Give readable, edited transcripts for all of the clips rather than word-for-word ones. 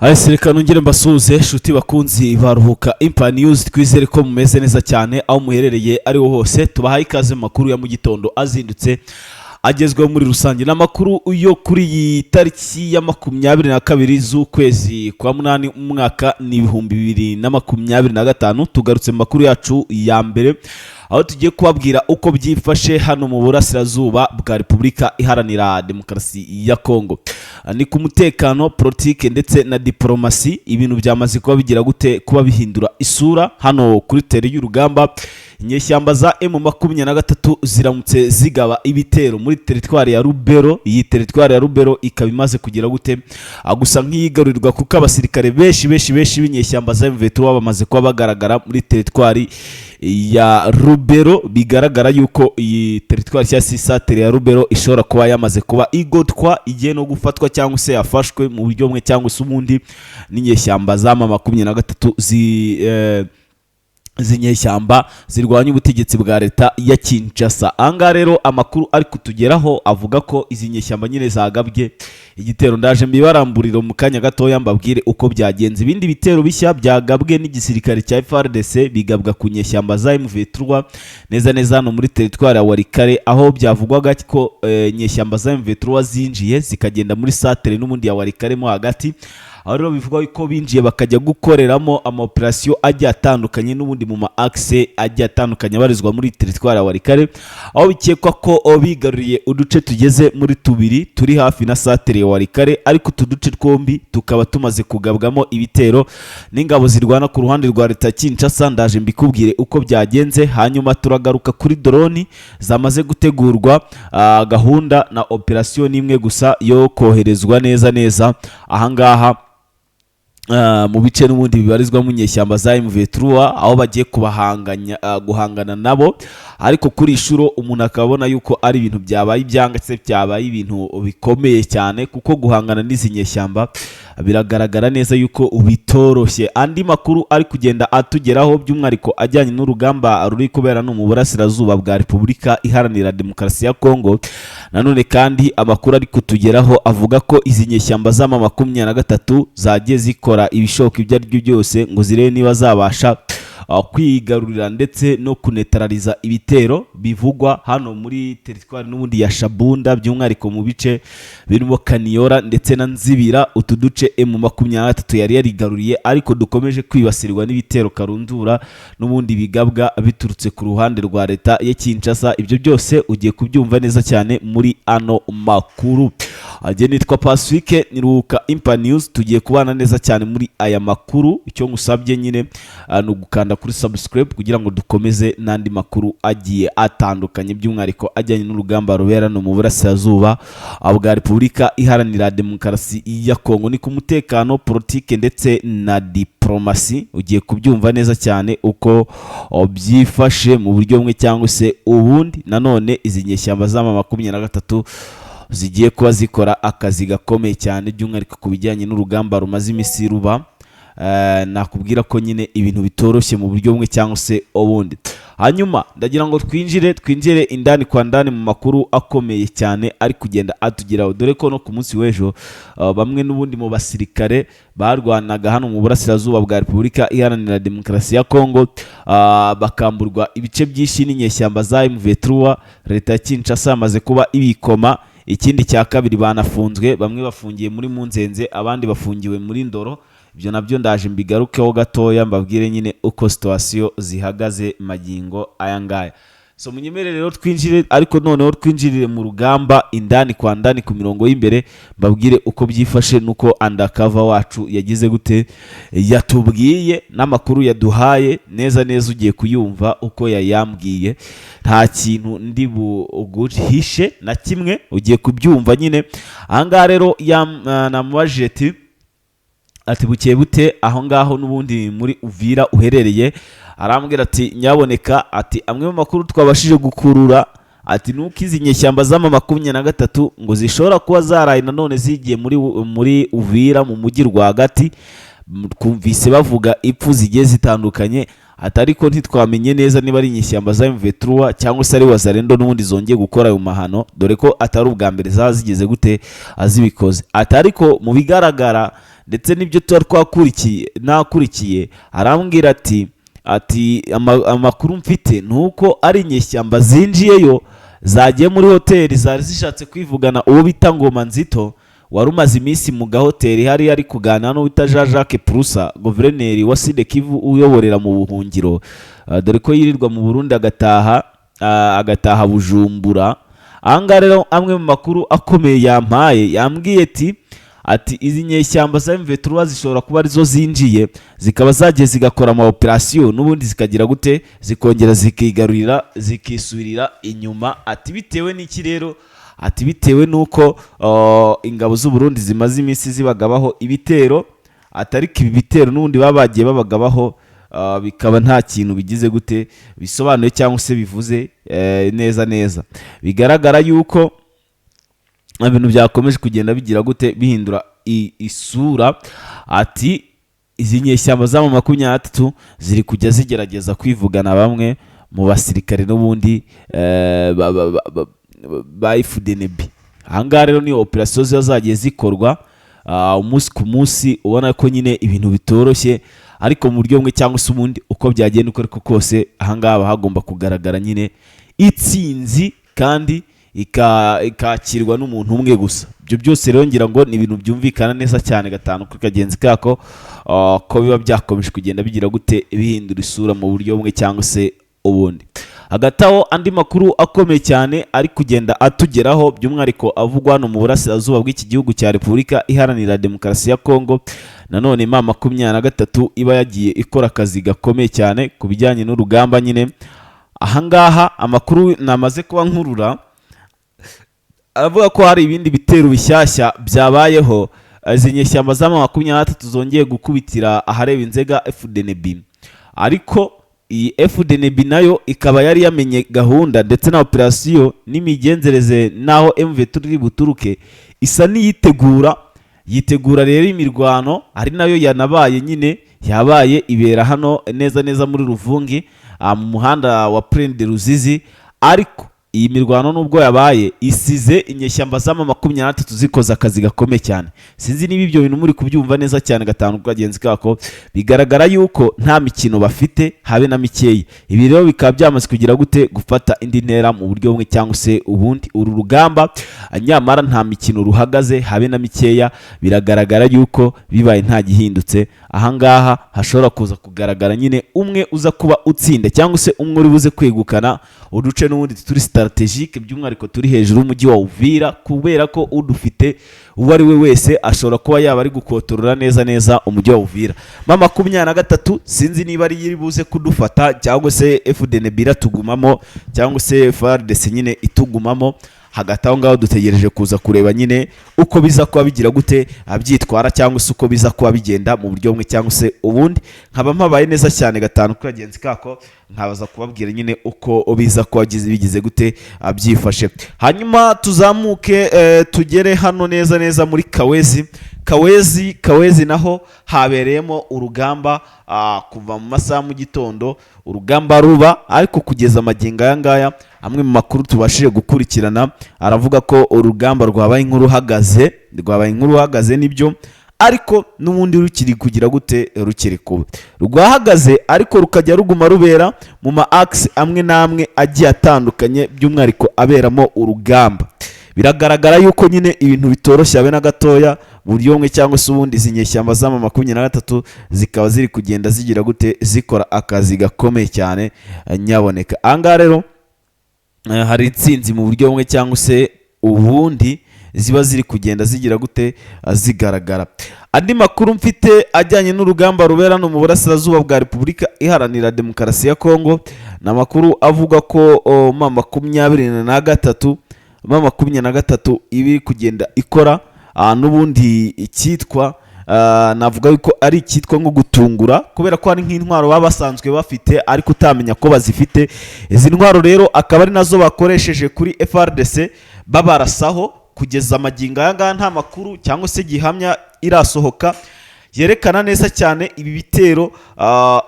Reka nongere mbasuhuze shuti bakunzi baruhuka Impa News, twizere ko mumeze neza cyane aho muherereye ari ho hose. Tubahaye ikaze mu makuru ya mu gitondo azindutse agezweho muri rusange. N'amakuru yo kuri iyi tariki ya 22 z'ukwezi kwa munani umwaka ni 2025. Tugarutse mu makuru yacu ya mbere aho tugiye kubabwira uko byifashe hano mu burasirazuba bwa Repubulika Iharanira Demokarasi ya Kongo. Ni ku mutekano, politike ndetse na diplomasi, ibintu byamaze kuba bigira gute kuba bihindura isura hano kuri tere y'urugamba. Inyeshyamba za M23 ziramutse zigaba ibitero muri teritwari ya Rubero. Iyi teritwari ya Rubero ikaba imaze kugira gute gusa nk'iyigarurirwa, kuko abasirikare benshi b'inyeshyamba za M23 bamaze kuba bagaragara muri teritwari ya Rubero. Bigaragara yuko iyi teritwari ya Sisatere ya Rubero ishobora kuba yamaze kuba igotwa, igiye no gufatwa cyangwa se yafashwe mu buryo bumwe cyangwa se ubundi n'inyeshyamba za M23 zinyeshyamba zirwanya ubutegetsi bwa leta ya Kinshasa. Anga rero amakuru ari kutugeraho avuga ko izi nyeshyamba nyine zagabye igitero. Ndaje mbibaramburiro mu kanya gatoya mbabwire uko byagenze. Ibindi bitero bishya byagabwe n'igisirikare cya FARDC bigabwa ku nyeshyamba za M23 neza hano muri teritwari ya Walikale, aho byavugwaga ko nyeshyamba za M23 zinjiye zikagenda muri Satere n'ubundi ya Walikale mo hagati. Aho rero bivugwa ko binjiye bakajya gukoreramo operation ajya atandukanye n'ubundi mu ma-axe ajya atandukanye barizwa muri teritwari ya Walikale, aho bikekwa ko bigaruriye uduce tugeze muri tubiri turi hafi na Satere ya Walikale, ariko utuduce twombi tukaba tumaze kugabwamo ibitero n'ingabo zirwana ku ruhande rwa leta Kinshasa. Ndaje mbikubwire uko byagenze, hanyuma turagaruka kuri drone zamaze gutegurwa. Gahunda na operation imwe gusa yo koherezwa neza ahangaha mu bice n'ubundi bibarizwa mu nyeshyamba za M23, aho bagiye guhangana nabo. Ariko kuri ishuro umuntu akabona yuko ari ibintu byabaye ibyanga se byabaye ibintu bikomeye cyane, kuko guhangana n'izi nyeshyamba biragaragara neza yuko bitoroshye. Andi makuru ari kugenda atugeraho by'umwariko ajyanye n'urugamba ruri kubera no mu burasirazuba bwa Repubulika Iharanira Demokarasi ya Kongo. Nanone kandi amakuru ari kutugeraho avuga ko izi nyeshyamba za M23 zagiye zikora ibishoboka ibyo ari byo byose ngo zirebe niba zabasha kwigarurira ndetse no kunetraliza ibitero bivugwa hano muri teritwari n'ubundi ya Shabunda, by'umwariko mu bice birimo Kaniora ndetse na Nzibira. Utu duce M23 yari yarigaruriye, ariko dukomeje kwibasirwa n'ibitero karundura n'ubundi bigabwa biturutse ku ruhande rwa leta ya Kinshasa. Ibyo byose ugiye kubyumva neza cyane muri ano makuru. Aje nitwa Pacifique niruhuka Impa News, tugiye kubana neza cyane muri aya makuru. Icyo ngusabye nyine no gukanda kuri subscribe kugira ngo dukomeze n'andi makuru agiye atandukanye, by'umwariko ajyanye n'urugamba rubera no mu burasirazuba bwa Repubulika Iharanira Demokarasi ya Kongo. Ni ku mutekano, politike ndetse na diplomasi, ugiye kubyumva neza cyane uko byifashe mu buryo bumwe cyangwa se ubundi. Nanone izi nyeshyamba za M23 zigiye kuba zikora akazi gakomeye cyane, by'umwariko ku bijyanye n'urugamba rumaze imisi ruba. Nakubwira ko nyine ibintu bitoroshye mu buryo bumwe cyangwa se ubundi. Hanyuma ndagira ngo twinjire indani kwa ndani mu makuru akomeye cyane ari kugenda atugeraho, dore ko no ku munsi w'ejo bamwe n'ubundi mu basirikare barwanaga hano mu burasirazuba bwa Repubulika Iharanira Demokarasi ya Kongo bakamburwa ibice byinshi n'inyeshyamba za M23. Leta ya Kinshasa yamaze kuba ibikoma. Ikindi cya kabiri, banafunzwe, bamwe bafungiye muri Munzenze, abandi bafungiwe muri Ndoro. Ibyo nabyo ndaje mbigarukeho gatoya mbabwire nyine uko situation zihagaze magingo aya ngaya. So munyemerere rero twinjire, ariko noneho twinjirire mu rugamba indani kwa ndani ku mirongo y'imbere, mbabwire uko byifashe nuko undercover wacu yagize gute yatubwiye n'amakuru yaduhaye neza ugiye kuyumva uko yayambwiye. Nta kintu ndi buguhishe na kimwe, ugiye kubyumva nyine. Ahangaha rero namubajije ati bukeye bute aho ngaho n'ubundi muri Uvira uherereye. Arambwira ati nyaboneka, ati amwe mu makuru twabashije gukurura, ati nuko izi nyeshyamba za M23 ngo zishobora kuba zaraye nanone zigiye muri Uvira mu mujyi rwagati. Twumvise bavuga ipfu zigiye zitandukanye, atariko ntitwamenye neza niba ari inyeshyamba za M23 cyangwa se ari Wazalendo n'ubundi zongeye gukora ayo mahano, dore ko atari ubwa mbere zazigeze gute azibikoze. Atariko mu bigaragara ndetse n'ibyo tuba nakurikiye arambwira ati amakuru mfite nuko ari inyeshyamba zinjiyeyo zagiye muri hoteli zari zishatse kwivugana uwo bita Ngoma Nzito wari umaze iminsi mu gahoteli hari ari kuganira n'uwo bita Jean Jacques Prusa guverineri wa Sud Kivu uyoborera mu buhungiro dore ko yirirwa mu Burundi agataha Bujumbura. Ahangaha rero amwe mu makuru akomeye yambwiye ati izi nyeshyamba za M23 zishobora kuba arizo zinjiye zikaba zagiye zigakora ama operation n'ubundi zikagira gute zikongera zikigarurira zikisubirira inyuma. Ati bitewe n'iki rero? Ati bitewe nuko ingabo z'u Burundi zimaze iminsi zibagabaho ibitero, atari ibi bitero n'ubundi babagiye babagabaho bikaba nta kintu bigize gute bisobanuye cyangwa se bivuze neza bigaragara yuko ibintu byakomeje kugenda bigira gute bihindura isura. Ati izi nyeshyamba za mu 23 ziri kujya zigerageza kwivugana bamwe mu basirikare n'ubundi ba FDNB. Ahangaha rero ni operation zagiye zikorwa umunsi ku munsi, ubona ko nyine ibintu bitoroshye, ariko mu buryo bumwe cyangwa se ubundi uko byagenda uko ariko kose ahangaha hagomba kugaragara nyine itsinzi kandi ikakirwa n'umuntu umwe gusa. Ibyo byose rero ngira ngo ni ibintu byumvikana neza cyane gatanu kuri kagenzi kako ko biba byakomeje kugenda bigira gute bihindura isura mu buryo bumwe cyangwa se ubundi. Hagataho andi makuru akomeye cyane ari kugenda atugeraho by'umwariko avugwa hano mu burasirazuba bw'iki gihugu cya Repubulika Iharanira Demokarasi ya Kongo. Nanone mama 23 iba yagiye ikora akazi gakomeye cyane ku bijyanye n'urugamba nyine. Ahangaha amakuru namaze kuba nkurura avuga ko hari ibindi bitero bishyashya byabayeho, izi nyeshyamba za mama 23 zongeye gukubitira ahareba inzega FDNB, ariko iyi FDNB nayo ikaba yari yamenye gahunda ndetse na operation n'imigenzereze naho M23 buturuke isa yitegura rero imirwano, ari nayo yanabaye nyine yabaye ibera hano neza muri Ruvungi mu muhanda wa Prendre Ruzizi. Ariko iyi mirwano nubwo yabaye isize inyeshyamba za mama 23 zikoza akazi gakomeye cyane. Sinzi niba ibyo bintu muri kubyumva neza cyane gatanu kwagenzi kako, bigaragara yuko nta mikino bafite habe na mikeyi. Ibi rero bikaba byamaze kugira gute gufata indi ntera mu buryo bumwe cyangwa se ubundi. Uru rugamba nyamara nta mikino ruhagaze habe na mikeya, biragaragara yuko bibaye nta gihindutse. Ahangaha hashobora kuza kugaragara nyine umwe uza kuba utsinda cyangwa se umwe uri buze kwegukana uduce n'ubundi turi strategique by'umwariko turi hejuru y'umujyi wa Uvira, kubera ko udufite uwo ari we wese ashobora kuba yaba ari gukotorora neza umujyi wa Uvira. Mama 23 sinzi niba ari yiri buze kudufata cyangwa se FDNB iratugumamo cyangwa se FARDC nyine itugumamo. Hagati aho ngaho dutegereje kuza kureba nyine uko biza kuba bigira gute abyitwara cyangwa se uko biza kuba bigenda mu buryo bumwe cyangwa se ubundi. Nkaba mpabaye neza cyane gatanu kuri agenzi kako, nkabaza kubabwira nyine uko biza kuba bigize gute abyifashe. Hanyuma tuzamuke tugere hano neza muri Kawezi naho habereyemo urugamba kuva mu masaha mu gitondo, urugamba ruba, ariko kugeza magingo aya ngaya amwe mu makuru tubashije gukurikirana aravuga ko urugamba rwabaye inkuru uhagaze nibyo, ariko n'ubundi rukiri kugira gute rukiri kuba rwahagaze, ariko rukajya ruguma rubera mu ma axe amwe namwe agiye atandukanye by'umwariko aberamo urugamba. Biragaragara yuko nyine ibintu bitoroshye abe na gatoya buryo bumwe cyangwa se ubundi. Izi nyeshyamba za mama 23 zikaba ziri kugenda zigira gute zikora akazi gakomeye cyane nyaboneka. Ahangaha rero hari intsinzi mu buryo bumwe cyangwa se ubundi ziba ziri kugenda zigira gute zigaragara. Andi makuru mfite ajyanye n'urugamba rubera no mu burasirazuba bwa Repubulika Iharanira Demokarasi ya Kongo, na makuru avuga ko mama 23 ibi kugenda ikora n'ubundi icyitwa navuga yuko ari icyitwa nko gutungura, kubera ko hari nk'intwaro baba basanzwe bafite ariko utamenya ko bazifite. Izi ntwaro rero akaba ari nazo bakoresheje kuri FARDC babarasaho. Kugeza amagingo aya ngaya nta makuru cyangwa se gihamya irasohoka yerekana neza cyane ibi bitero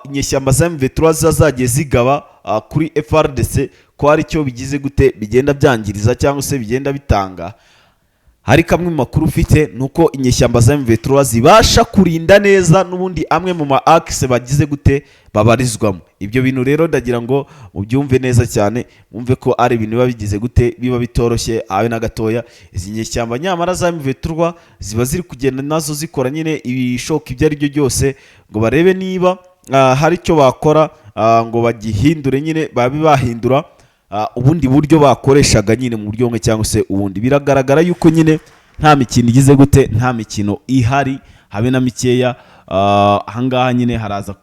inyeshyamba za M23 zazagiye zigaba kuri FARDC ko hari cyo bigize gute bigenda byangiriza cyangwa se bigenda bitanga. hari kamwe mu makuru ufite nuko inyeshyamba za M23 zibasha kurinda neza n'ubundi amwe mu ma axe bagize gute babarizwamo. Ibyo bintu rero ndagira ngo mubyumve neza cyane, mwumve ko ari ibintu biba bigize gute biba bitoroshye abe na gatoya. Izi nyeshyamba nyamara za M23 ziba ziri kugenda nazo zikora nyine ibishoka ibyo ari byo byose ngo barebe niba hari icyo bakora ngo bagihindure nyine babi bahindura ubundi buryo bakoreshaga nyine mu buryo bumwe cyangwa se ubundi. Biragaragara yuko nyine nta mikino igize gute, nta mikino ihari habe na mikeya. Ahangaha nyine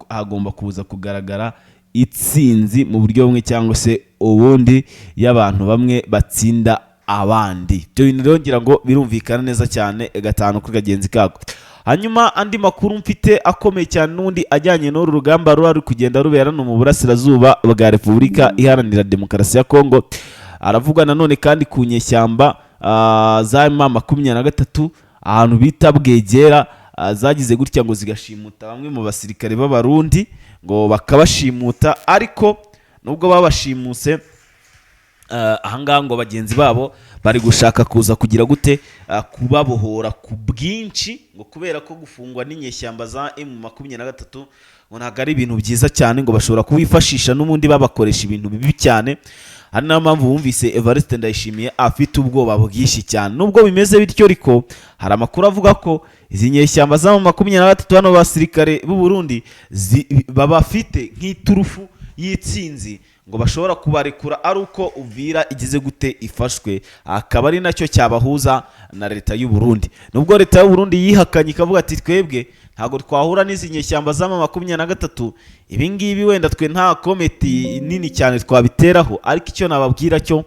hagomba kuza kugaragara itsinzi mu buryo bumwe cyangwa se ubundi y'abantu bamwe batsinda abandi. Ibyo bintu rero ngira ngo birumvikana neza cyane gatanu kuri kagenzi kako. Hanyuma andi makuru mfite akomeye cyane n'undi ajyanye n'uru rugamba ruri kugenda rubera no mu burasirazuba bwa Repubulika Iharanira Demokarasi ya Kongo. Aravuga nanone kandi ku nyeshyamba za M23 ahantu bita Bwegera zagize gutya ngo zigashimuta bamwe mu basirikare b'abarundi ngo bakabashimuta, ariko nubwo babashimuse ahangaha ngo bagenzi babo bari gushaka kuza kugira gute kubabohora ku bwinshi, ngo kubera ko gufungwa n'inyeshyamba za M23 ngo ntabwo ari ibintu byiza cyane, ngo bashobora kubifashisha n'ubundi babakoresha ibintu bibi cyane. Hari nayo mpamvu wumvise Evariste Ndayishimiye afite ubwoba bwinshi cyane. Nubwo bimeze bityo ariko hari amakuru avuga ko izi nyeshyamba za M23 hano basirikare b'u Burundi babafite nk'iturufu y'itsinzi, ngo bashobora kubarekura ari uko Uvira igize gute ifashwe, akaba ari nacyo cyabahuza na leta y'u Burundi. Nubwo leta y'u Burundi yihakanye ikavuga ati twebwe ntago twahura n'izi nyeshyamba za M23, ibi ngibi wenda twe nta kometi nini cyane twabiteraho, ariko icyo nababwira cyo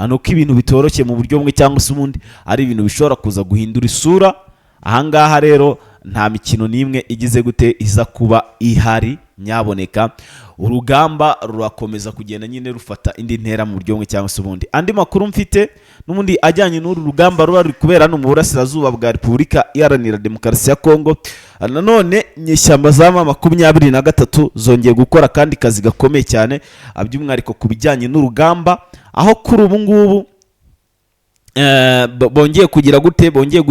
nuko ibintu bitoroshye mu buryo bumwe cyangwa se ubundi ari ibintu bishobora kuza guhindura isura. Ahangaha rero nta mikino n'imwe igize gute iza kuba ihari. Nyaboneka urugamba rurakomeza kugenda nyine rufata indi ntera mu buryo bumwe cyangwa se ubundi. Andi makuru mfite n'ubundi ajyanye n'uru rugamba ruri kubera no mu burasirazuba bwa Repubulika Iharanira Demokarasi ya Kongo. Nanone nyeshyamba za M23 zongeye gukora kandi kazi gakomeye cyane, by'umwihariko ku bijyanye n'urugamba, aho kuri ubu ngubu bongeye kugira gute, bongeye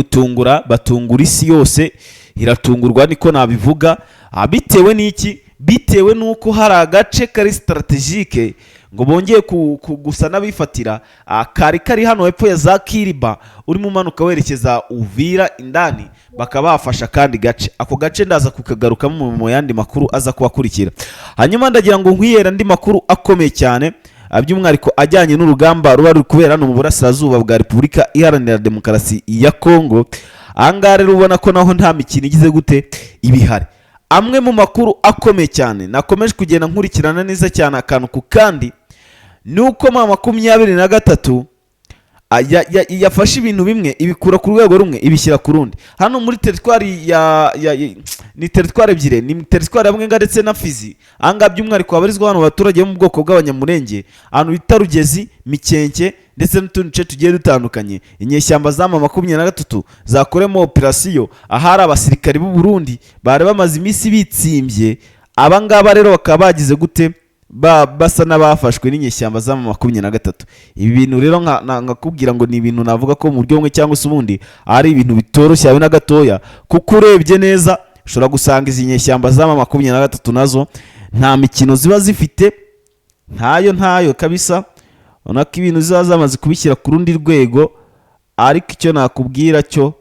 batungura isi yose iratungurwa, niko nabivuga. Bitewe n'iki? Bitewe nuko hari agace kari strategique ngo bongeye gusa n'abifatira kari hano hepfo ya za Kiriba, urimo umanuka werekeza Uvira indani, bakaba bafasha kandi gace. Ako gace ndaza kukagarukamo mu yandi makuru aza kubakurikira. Hanyuma ndagira ngo nkwiyera andi makuru akomeye cyane, by'umwihariko ajyanye n'urugamba ruri kubera no mu burasirazuba bwa Repubulika Iharanira Demokarasi ya Kongo. Ahangaha rero ubona ko naho nta mikino igize gute ibihari. Amwe mu makuru akomeye cyane nakomeje kugenda nkurikirana neza cyane akantu ku kandi, nuko M23 yafashe ibintu bimwe ibikura ku rwego rumwe ibishyira ku rundi. Hano muri teritwari ni teritwari ebyiri, ni teritwari hamwe ndetse na Fizi. Anga by'umwihariko abarizwa hano abaturage bo mu bwoko bw'abanyamurenge, ahantu bita Rugezi, Mikenke ndetse n'utundi duce tugiye dutandukanye. Inyeshyamba za M23 zakoremo operasiyo ahari abasirikari b'u Burundi bari bamaze iminsi bitsimbye. Abangaba rero bakaba bagize gute, basa n'abafashwe n'inyeshyamba za M23. Ibi bintu rero nkakubwira ngo ni ibintu navuga ko mu buryo bumwe cyangwa se ubundi ari ibintu bitoroshye habe na gatoya, kuko urebye neza ushobora gusanga izi nyeshyamba za M23 nazo nta mikino ziba zifite, ntayo kabisa. Ubona ko ibintu ziba zamaze kubishyira ku rundi rwego, ariko icyo nakubwira cyo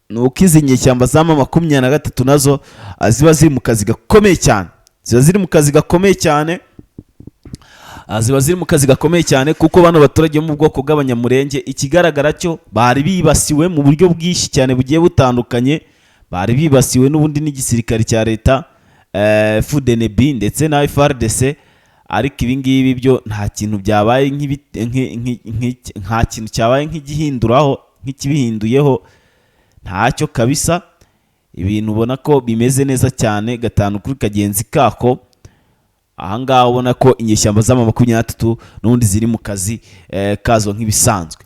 nuko izi nyeshyamba za M23 nazo ziba ziri mu kazi gakomeye cyane, ziba ziri mu kazi gakomeye cyane, kuko bano baturage mu bwoko bw'abanyamurenge ikigaragara cyo bari bibasiwe mu buryo bwinshi cyane bugiye butandukanye. Bari bibasiwe n'ubundi n'igisirikare cya leta FDNB ndetse na FARDC, ariko ibi ngibi byo nta kintu byabaye nta kintu cyabaye nk'igihinduraho nk'ikibihinduyeho, ntacyo kabisa. Ibintu ubona ko bimeze neza cyane gatanu kuri kagenzi kako. Ahangaha ubona ko inyeshyamba za M23 n'ubundi ziri mu kazi kazo nk'ibisanzwe.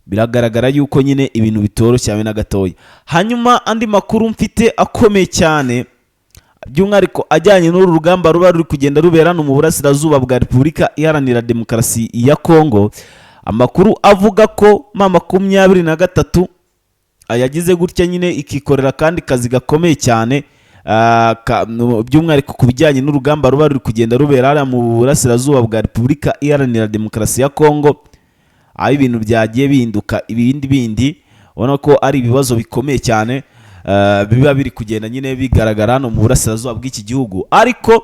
Biragaragara yuko nyine ibintu bitoroshye habe na gatoya. Hanyuma andi makuru mfite akomeye cyane, by'umwihariko ajyanye n'uru rugamba ruri kugenda rubera no mu burasirazuba bwa Repubulika Iharanira Demokarasi ya Kongo. amakuru avuga ko M23 yagize gutya nyine ikikorera kandi kazi gakomeye cyane, by'umwihariko ku bijyanye n'urugamba ruba ruri kugenda rubera hariya mu burasirazuba bwa Repubulika Iharanira Demokarasi ya Kongo, aho ibintu byagiye bihinduka ibindi ubona ko ari ibibazo bikomeye cyane biba biri kugenda nyine bigaragara hano mu burasirazuba bw'iki gihugu. Ariko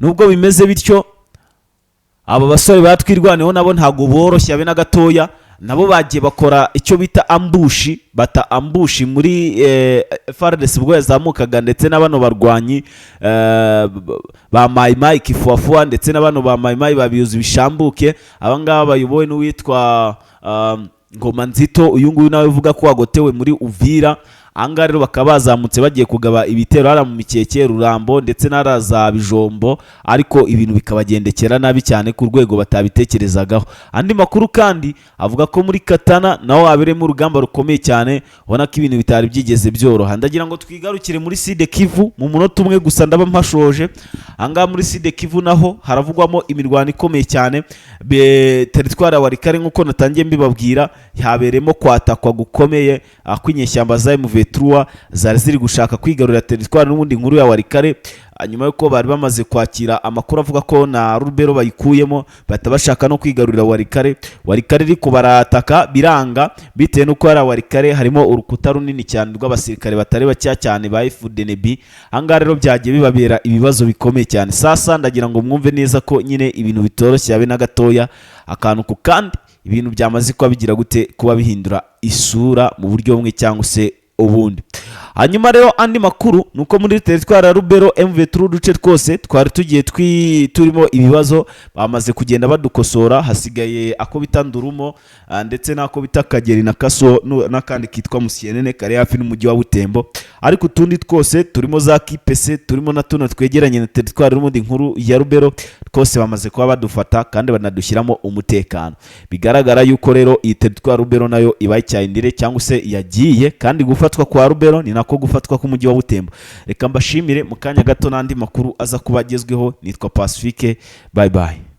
nubwo bimeze bityo, aba basore batwirwaneho nabo ntago boroshye abe na gatoya, nabo bagiye bakora icyo bita ambushi muri FARDC ubwo yazamukaga, ndetse n'abano barwanyi ba Mayimayi Kifuafua ndetse n'abano ba Mayimayi babiyuza ibishambuke. Abangaba bayobowe n'uwitwa Ngoma Nzito, uyu nguyu nawe uvuga ko wagotewe muri Uvira. Anga rero bakaba bazamutse bagiye kugaba ibitero hara mu Mikeke, Rurambo ndetse n'araza Bijombo, ariko ibintu bikabagendekera nabi cyane ku rwego batabitekerezagaho. Andi makuru kandi avuga ko muri Katana naho haberemo urugamba rukomeye cyane, ubona ko ibintu bitari byigeze byoroha. Ndagira ngo twigarukire muri Sud Kivu mu munota umwe gusa ndaba mpashoje. Anga muri Sud Kivu naho haravugwamo imirwano ikomeye cyane, teritwari ya Walikale nk'uko natangiye mbibabwira, haberemo kwatakwa gukomeye kwinyeshyamba za M23 zari ziri gushaka kwigarurira teritwari n'ubundi nkuru ya Walikale, nyuma yuko bari bamaze kwakira amakuru avuga ko na Rubero bayikuyemo, batabashaka no kwigarurira Walikale. Walikale ariko barataka biranga, bitewe nuko hari Walikale harimo urukuta runini cyane rw'abasirikare batari bacya cyane ba FDNB. Anga rero byagiye bibabera ibibazo bikomeye cyane. Sasa ndagira ngo mwumve neza ko nyine ibintu bitoroshye yabe na gatoya, akantu ku kandi ibintu byamaze kuba bigira gute kuba bihindura isura mu buryo bumwe cyangwa se ubundi. Hanyuma rero andi makuru nuko muri teritwari ya Rubero M23 duce twose twari tugiye turimo ibibazo, bamaze kugenda badukosora. Hasigaye ako bita Ndurumo ndetse nako bita Kageri na Kaso n'akandi kitwa Musienene kare hafi n'umujyi wa Butembo, ariko utundi twose turimo za Kipese, turimo na tuno twegeranye na teritwari n'umundi nkuru ya Rubero, twose bamaze kuba badufata kandi banadushyiramo umutekano. Bigaragara yuko rero iyi teritwari Rubero nayo ibaye cyahindire cyangwa se yagiye, kandi gufatwa kwa Rubero ni nako gufatwa k'umujyi wa Butembo. Reka mbashimire, mu kanya gato n'andi makuru aza kuba agezweho. Nitwa Pacifique, bye bye.